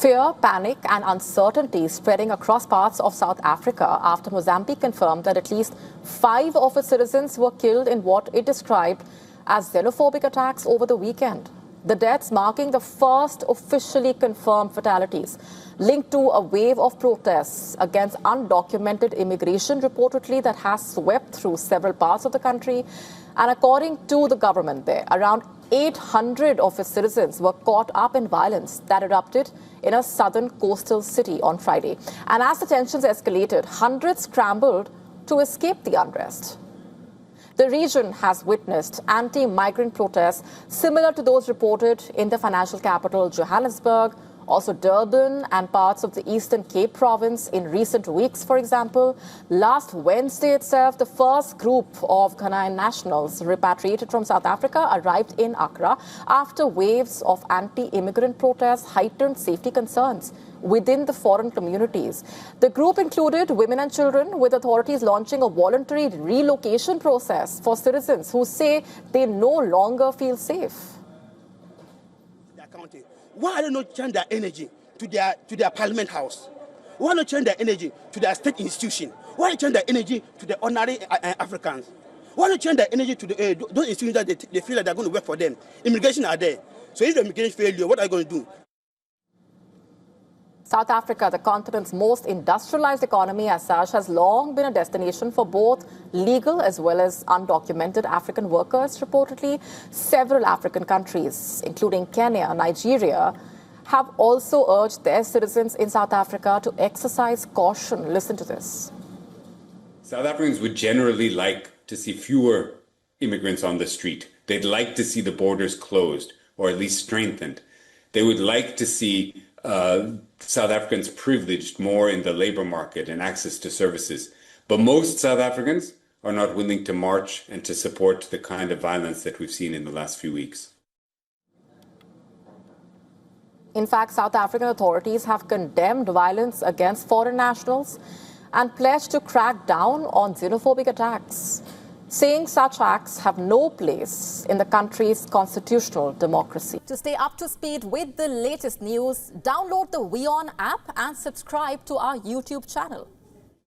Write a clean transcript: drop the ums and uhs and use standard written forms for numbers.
Fear, panic and uncertainty spreading across parts of South Africa after Mozambique confirmed that at least 5 of its citizens were killed in what it described as xenophobic attacks over the weekend. The deaths marking the first officially confirmed fatalities linked to a wave of protests against undocumented immigration reportedly that has swept through several parts of the country. And according to the government there, around 800 of its citizens were caught up in violence that erupted in a southern coastal city on Friday. And as the tensions escalated, hundreds scrambled to escape the unrest. The region has witnessed anti-migrant protests similar to those reported in the financial capital Johannesburg, also Durban and parts of the Eastern Cape province in recent weeks, for example. Last Wednesday itself, the first group of Ghanaian nationals repatriated from South Africa arrived in Accra after waves of anti-immigrant protests heightened safety concerns within the foreign communities. The group included women and children, with authorities launching a voluntary relocation process for citizens who say they no longer feel safe. Why do not change their energy to their parliament house? Why not change their energy to their state institution? Why not change their energy to the ordinary Africans? Why not change their energy to those institutions that they feel that they're going to work for them? Immigration are there. So if the immigration failure, what are you going to do? South Africa, the continent's most industrialized economy as such, has long been a destination for both legal as well as undocumented African workers. Reportedly, several African countries, including Kenya, Nigeria, have also urged their citizens in South Africa to exercise caution. Listen to this. South Africans would generally like to see fewer immigrants on the street. They'd like to see the borders closed or at least strengthened. They would like to see South Africans privileged more in the labor market and access to services. But most South Africans are not willing to march and to support the kind of violence that we've seen in the last few weeks. In fact, South African authorities have condemned violence against foreign nationals and pledged to crack down on xenophobic attacks, saying such acts have no place in the country's constitutional democracy. To stay up to speed with the latest news, download the WION app and subscribe to our YouTube channel.